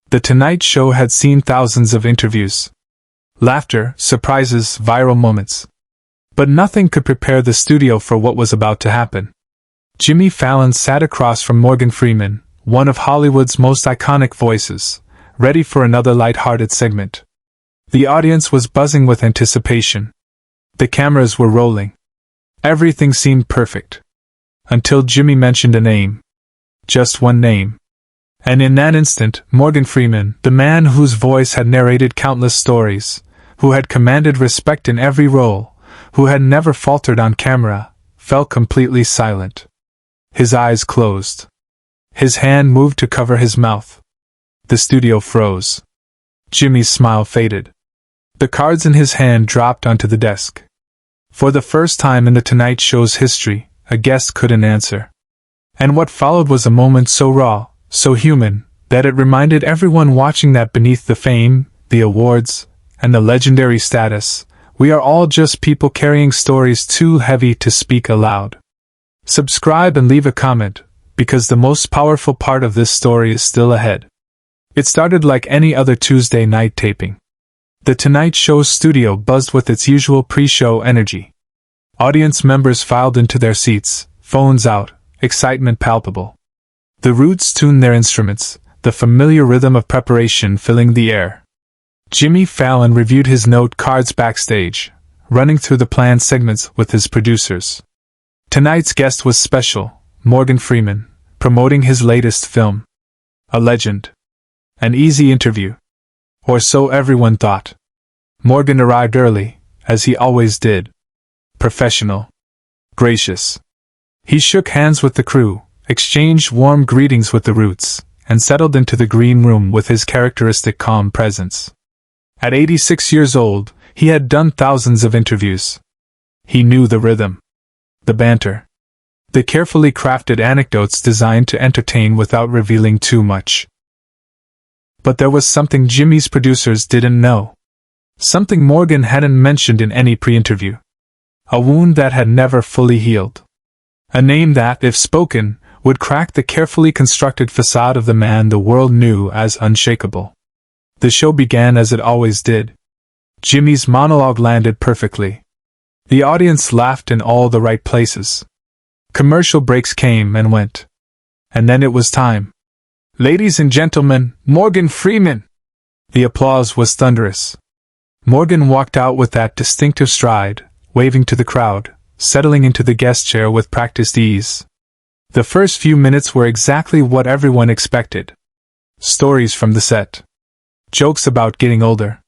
The Tonight Show had seen thousands of interviews. Laughter, surprises, viral moments. But nothing could prepare the studio for what was about to happen. Jimmy Fallon sat across from Morgan Freeman, one of Hollywood's most iconic voices, ready for another light-hearted segment. The audience was buzzing with anticipation. The cameras were rolling. Everything seemed perfect. Until Jimmy mentioned a name. Just one name. And in that instant, Morgan Freeman, the man whose voice had narrated countless stories, who had commanded respect in every role, who had never faltered on camera, fell completely silent. His eyes closed. His hand moved to cover his mouth. The studio froze. Jimmy's smile faded. The cards in his hand dropped onto the desk. For the first time in the Tonight Show's history, a guest couldn't answer. And what followed was a moment so raw, so human, that it reminded everyone watching that beneath the fame, the awards, and the legendary status, we are all just people carrying stories too heavy to speak aloud. Subscribe and leave a comment, because the most powerful part of this story is still ahead. It started like any other Tuesday night taping. The Tonight Show's studio buzzed with its usual pre-show energy. Audience members filed into their seats, phones out, excitement palpable. The Roots tuned their instruments, the familiar rhythm of preparation filling the air. Jimmy Fallon reviewed his note cards backstage, running through the planned segments with his producers. Tonight's guest was special, Morgan Freeman, promoting his latest film. A legend. An easy interview. Or so everyone thought. Morgan arrived early, as he always did. Professional. Gracious. He shook hands with the crew, exchanged warm greetings with the Roots, and settled into the green room with his characteristic calm presence. At 86 years old, he had done thousands of interviews. He knew the rhythm. The banter. The carefully crafted anecdotes designed to entertain without revealing too much. But there was something Jimmy's producers didn't know. Something Morgan hadn't mentioned in any pre-interview. A wound that had never fully healed. A name that, if spoken, would crack the carefully constructed facade of the man the world knew as unshakable. The show began as it always did. Jimmy's monologue landed perfectly. The audience laughed in all the right places. Commercial breaks came and went. And then it was time. Ladies and gentlemen, Morgan Freeman! The applause was thunderous. Morgan walked out with that distinctive stride, waving to the crowd, settling into the guest chair with practiced ease. The first few minutes were exactly what everyone expected. Stories from the set. Jokes about getting older.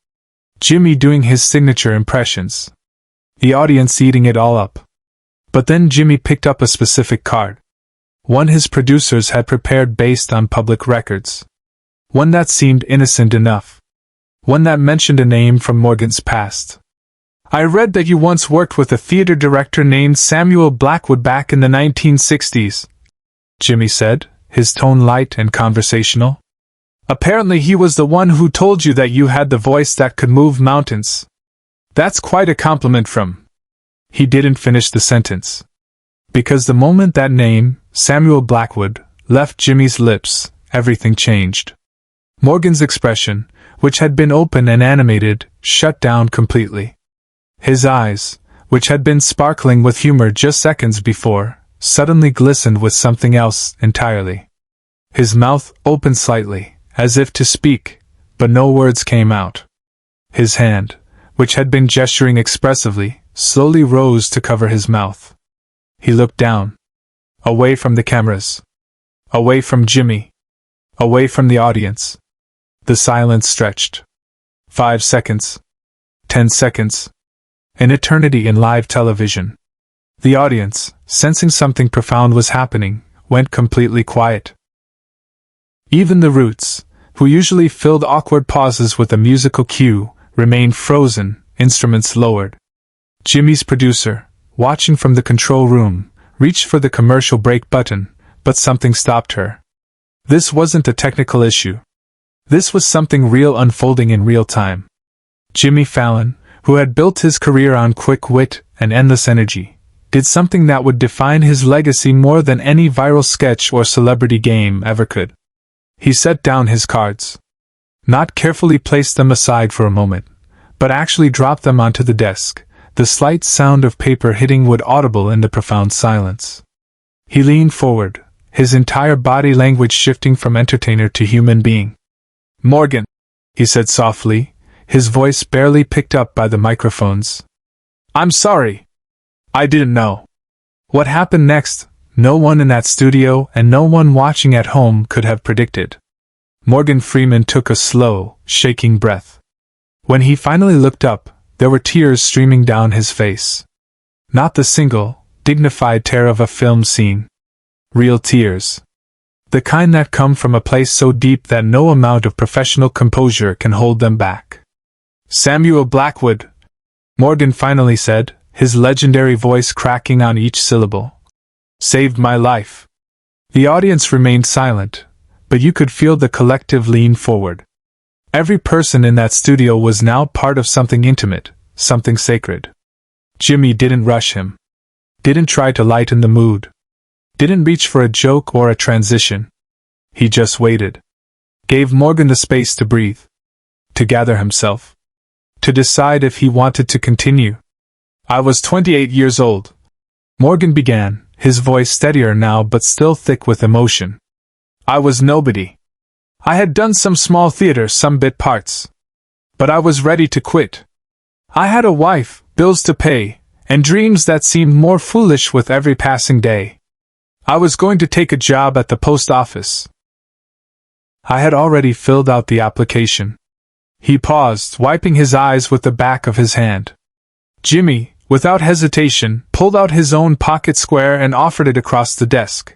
Jimmy doing his signature impressions. The audience eating it all up. But then Jimmy picked up a specific card. One his producers had prepared based on public records. One that seemed innocent enough. One that mentioned a name from Morgan's past. I read that you once worked with a theater director named Samuel Blackwood back in the 1960s, Jimmy said, his tone light and conversational. Apparently he was the one who told you that you had the voice that could move mountains. That's quite a compliment from. He didn't finish the sentence. Because the moment that name, Samuel Blackwood, left Jimmy's lips, everything changed. Morgan's expression, which had been open and animated, shut down completely. His eyes, which had been sparkling with humor just seconds before, suddenly glistened with something else entirely. His mouth opened slightly, as if to speak, but no words came out. His hand, which had been gesturing expressively, slowly rose to cover his mouth. He looked down. Away from the cameras. Away from Jimmy. Away from the audience. The silence stretched. 5 seconds. 10 seconds. An eternity in live television. The audience, sensing something profound was happening, went completely quiet. Even the Roots, who usually filled awkward pauses with a musical cue, remained frozen, instruments lowered. Jimmy's producer, watching from the control room, reached for the commercial break button, but something stopped her. This wasn't a technical issue. This was something real unfolding in real time. Jimmy Fallon, who had built his career on quick wit and endless energy, did something that would define his legacy more than any viral sketch or celebrity game ever could. He set down his cards. Not carefully placed them aside for a moment, but actually dropped them onto the desk, the slight sound of paper hitting wood audible in the profound silence. He leaned forward, his entire body language shifting from entertainer to human being. "Morgan," he said softly, his voice barely picked up by the microphones. "I'm sorry. I didn't know." What happened next, no one in that studio and no one watching at home could have predicted. Morgan Freeman took a slow, shaking breath. When he finally looked up, there were tears streaming down his face. Not the single, dignified tear of a film scene. Real tears. The kind that come from a place so deep that no amount of professional composure can hold them back. "Samuel Blackwood," Morgan finally said, his legendary voice cracking on each syllable. "Saved my life." The audience remained silent, but you could feel the collective lean forward. Every person in that studio was now part of something intimate, something sacred. Jimmy didn't rush him. Didn't try to lighten the mood. Didn't reach for a joke or a transition. He just waited. Gave Morgan the space to breathe. To gather himself. To decide if he wanted to continue. "I was 28 years old," Morgan began, his voice steadier now but still thick with emotion. "I was nobody. I had done some small theater, some bit parts. But I was ready to quit. I had a wife, bills to pay, and dreams that seemed more foolish with every passing day. I was going to take a job at the post office." I had already filled out the application. He paused, wiping his eyes with the back of his hand. Jimmy, without hesitation, pulled out his own pocket square and offered it across the desk.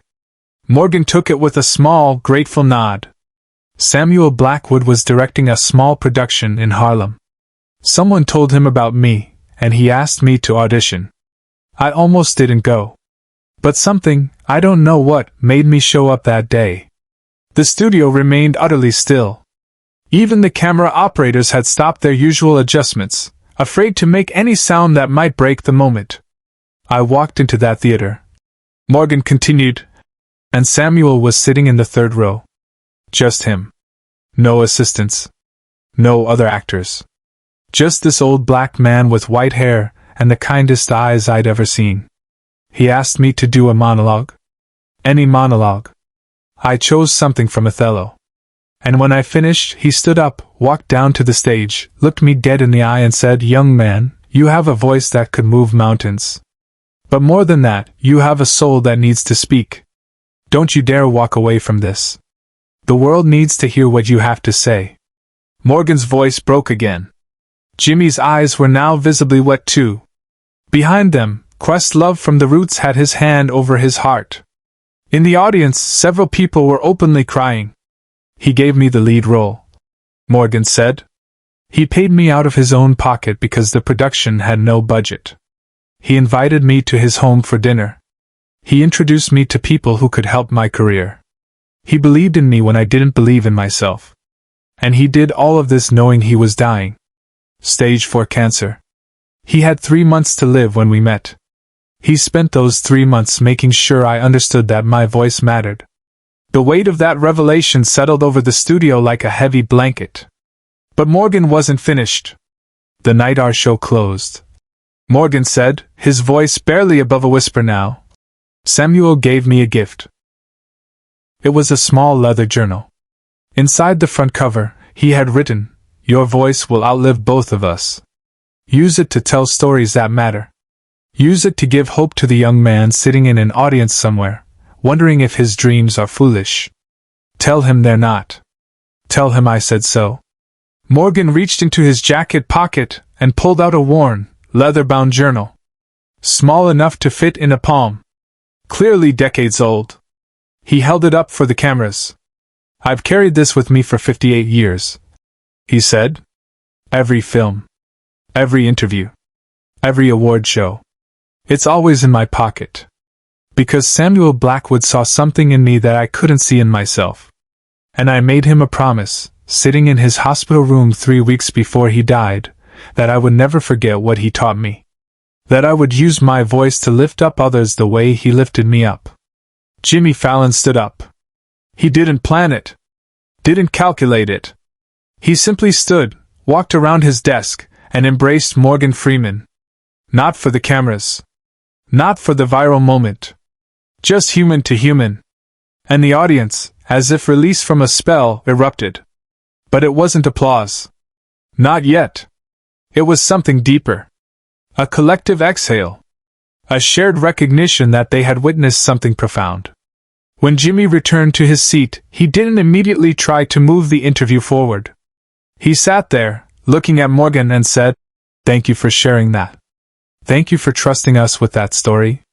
Morgan took it with a small, grateful nod. Samuel Blackwood was directing a small production in Harlem. Someone told him about me, and he asked me to audition. I almost didn't go. But something, I don't know what, made me show up that day. The studio remained utterly still. Even the camera operators had stopped their usual adjustments, afraid to make any sound that might break the moment. I walked into that theater. Morgan continued, and Samuel was sitting in the third row. Just him. No assistants. No other actors. Just this old black man with white hair and the kindest eyes I'd ever seen. He asked me to do a monologue. Any monologue. I chose something from Othello. And when I finished, he stood up, walked down to the stage, looked me dead in the eye and said, "Young man, you have a voice that could move mountains. But more than that, you have a soul that needs to speak. Don't you dare walk away from this. The world needs to hear what you have to say." Morgan's voice broke again. Jimmy's eyes were now visibly wet too. Behind them, Questlove from the Roots had his hand over his heart. In the audience, several people were openly crying. "He gave me the lead role," Morgan said. "He paid me out of his own pocket because the production had no budget. He invited me to his home for dinner. He introduced me to people who could help my career. He believed in me when I didn't believe in myself. And he did all of this knowing he was dying. Stage 4 cancer. He had 3 months to live when we met. He spent those 3 months making sure I understood that my voice mattered. The weight of that revelation settled over the studio like a heavy blanket. But Morgan wasn't finished. The night our show closed. Morgan said, his voice barely above a whisper now, "Samuel gave me a gift." It was a small leather journal. Inside the front cover, he had written, "Your voice will outlive both of us. Use it to tell stories that matter. Use it to give hope to the young man sitting in an audience somewhere, wondering if his dreams are foolish. Tell him they're not. Tell him I said so." Morgan reached into his jacket pocket and pulled out a worn, leather-bound journal. Small enough to fit in a palm. Clearly decades old. He held it up for the cameras. "I've carried this with me for 58 years, he said. Every film. Every interview. Every award show. It's always in my pocket. Because Samuel Blackwood saw something in me that I couldn't see in myself. And I made him a promise, sitting in his hospital room 3 weeks before he died, that I would never forget what he taught me. That I would use my voice to lift up others the way he lifted me up." Jimmy Fallon stood up. He didn't plan it. Didn't calculate it. He simply stood, walked around his desk, and embraced Morgan Freeman. Not for the cameras. Not for the viral moment. Just human to human. And the audience, as if released from a spell, erupted. But it wasn't applause. Not yet. It was something deeper. A collective exhale. A shared recognition that they had witnessed something profound. When Jimmy returned to his seat, he didn't immediately try to move the interview forward. He sat there, looking at Morgan, and said, "Thank you for sharing that. Thank you for trusting us with that story."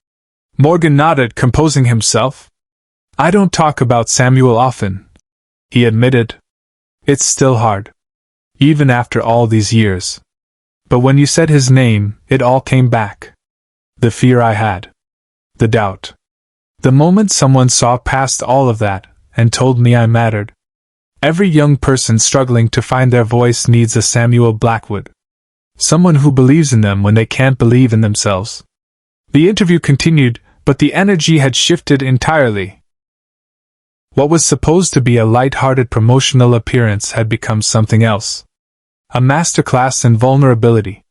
Morgan nodded, composing himself. "I don't talk about Samuel often," he admitted. "It's still hard. Even after all these years. But when you said his name, it all came back. The fear I had. The doubt. The moment someone saw past all of that, and told me I mattered. Every young person struggling to find their voice needs a Samuel Blackwood. Someone who believes in them when they can't believe in themselves." The interview continued, but the energy had shifted entirely. What was supposed to be a light-hearted promotional appearance had become something else. A masterclass in vulnerability.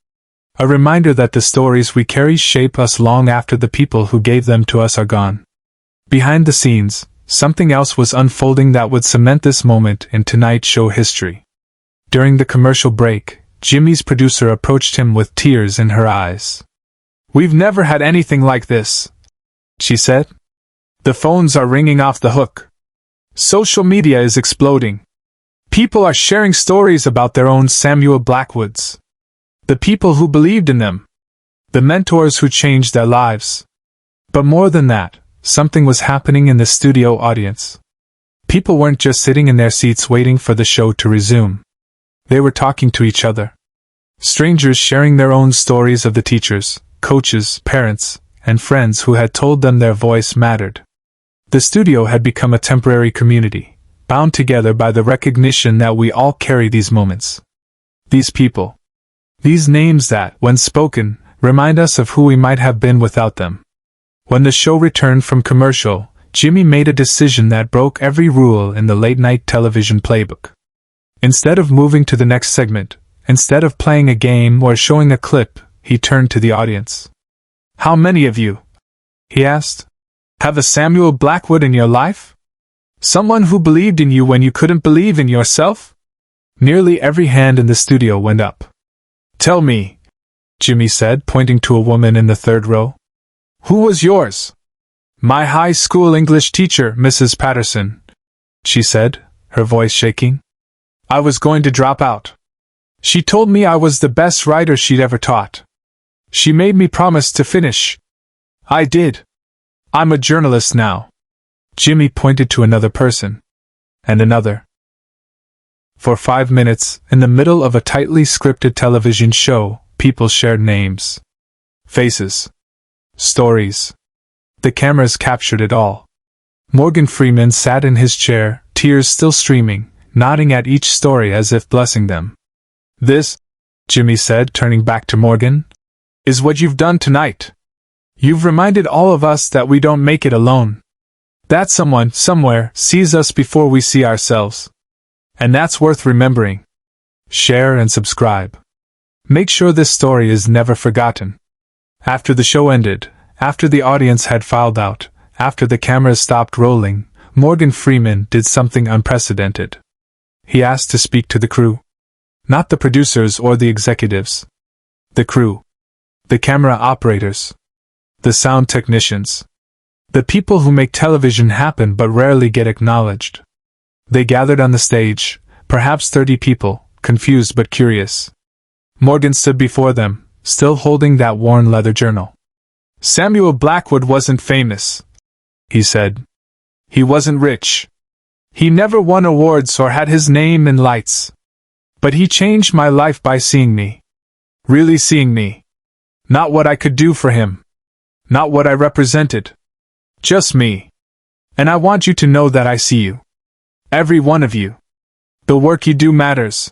A reminder that the stories we carry shape us long after the people who gave them to us are gone. Behind the scenes, something else was unfolding that would cement this moment in tonight's show history. During the commercial break, Jimmy's producer approached him with tears in her eyes. "We've never had anything like this," she said. "The phones are ringing off the hook. Social media is exploding. People are sharing stories about their own Samuel Blackwoods. The people who believed in them. The mentors who changed their lives. But more than that, something was happening in the studio audience. People weren't just sitting in their seats waiting for the show to resume. They were talking to each other. Strangers sharing their own stories of the teachers, coaches, parents, and friends who had told them their voice mattered. The studio had become a temporary community, bound together by the recognition that we all carry these moments. These people. These names that, when spoken, remind us of who we might have been without them. When the show returned from commercial, Jimmy made a decision that broke every rule in the late-night television playbook. Instead of moving to the next segment, instead of playing a game or showing a clip, he turned to the audience. "How many of you," he asked, "have a Samuel Blackwood in your life? Someone who believed in you when you couldn't believe in yourself?" Nearly every hand in the studio went up. "Tell me," Jimmy said, pointing to a woman in the third row. "Who was yours?" "My high school English teacher, Mrs. Patterson," she said, her voice shaking. "I was going to drop out. She told me I was the best writer she'd ever taught. She made me promise to finish. I did. I'm a journalist now." Jimmy pointed to another person. And another. For 5 minutes, in the middle of a tightly scripted television show, people shared names. Faces. Stories. The cameras captured it all. Morgan Freeman sat in his chair, tears still streaming, nodding at each story as if blessing them. "This," Jimmy said, turning back to Morgan, "is what you've done tonight. You've reminded all of us that we don't make it alone. That someone, somewhere, sees us before we see ourselves. And that's worth remembering. Share and subscribe. Make sure this story is never forgotten." After the show ended, after the audience had filed out, after the cameras stopped rolling, Morgan Freeman did something unprecedented. He asked to speak to the crew. Not the producers or the executives. The crew. The camera operators. The sound technicians. The people who make television happen but rarely get acknowledged. They gathered on the stage, perhaps 30 people, confused but curious. Morgan stood before them, still holding that worn leather journal. "Samuel Blackwood wasn't famous," he said. "He wasn't rich. He never won awards or had his name in lights. But he changed my life by seeing me. Really seeing me. Not what I could do for him. Not what I represented. Just me. And I want you to know that I see you. Every one of you. The work you do matters.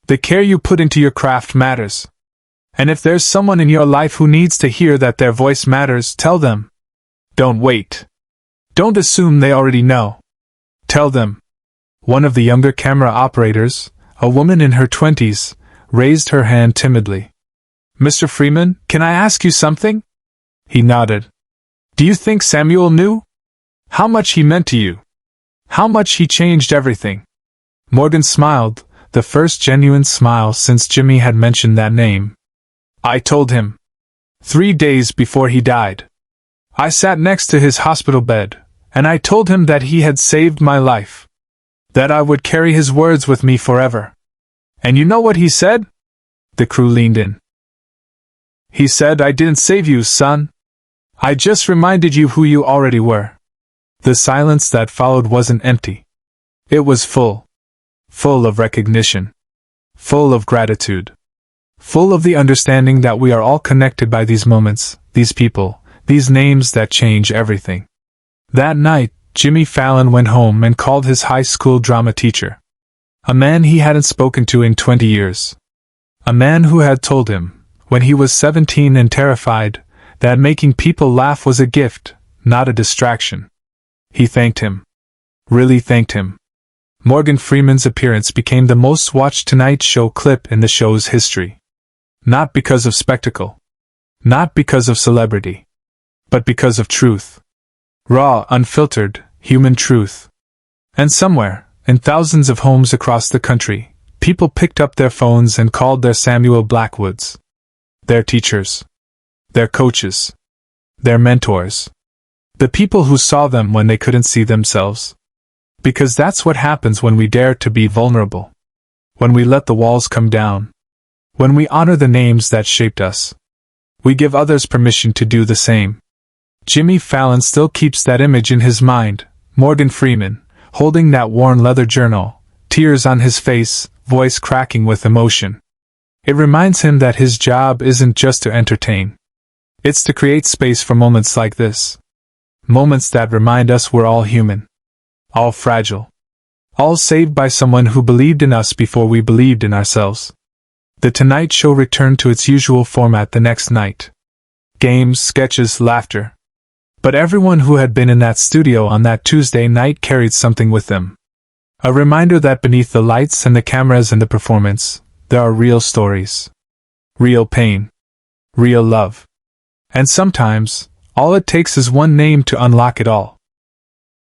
The care you put into your craft matters. And if there's someone in your life who needs to hear that their voice matters, tell them. Don't wait. Don't assume they already know. Tell them." One of the younger camera operators, a woman in her 20s, raised her hand timidly. "Mr. Freeman, can I ask you something?" He nodded. "Do you think Samuel knew? How much he meant to you? How much he changed everything?" Morgan smiled, the first genuine smile since Jimmy had mentioned that name. "I told him. 3 days before he died. I sat next to his hospital bed, and I told him that he had saved my life. That I would carry his words with me forever. And you know what he said?" The crew leaned in. "He said, 'I didn't save you, son. I just reminded you who you already were.'" The silence that followed wasn't empty. It was full. Full of recognition. Full of gratitude. Full of the understanding that we are all connected by these moments, these people, these names that change everything. That night, Jimmy Fallon went home and called his high school drama teacher. A man he hadn't spoken to in 20 years. A man who had told him, when he was 17 and terrified, that making people laugh was a gift, not a distraction. He thanked him. Really thanked him. Morgan Freeman's appearance became the most watched Tonight Show clip in the show's history. Not because of spectacle. Not because of celebrity. But because of truth. Raw, unfiltered, human truth. And somewhere, in thousands of homes across the country, people picked up their phones and called their Samuel Blackwoods. Their teachers. Their coaches. Their mentors. The people who saw them when they couldn't see themselves. Because that's what happens when we dare to be vulnerable. When we let the walls come down. When we honor the names that shaped us. We give others permission to do the same. Jimmy Fallon still keeps that image in his mind, Morgan Freeman, holding that worn leather journal, tears on his face, voice cracking with emotion. It reminds him that his job isn't just to entertain. It's to create space for moments like this. Moments that remind us we're all human. All fragile. All saved by someone who believed in us before we believed in ourselves. The Tonight Show returned to its usual format the next night. Games, sketches, laughter. But everyone who had been in that studio on that Tuesday night carried something with them. A reminder that beneath the lights and the cameras and the performance, there are real stories. Real pain. Real love. And sometimes, all it takes is one name to unlock it all.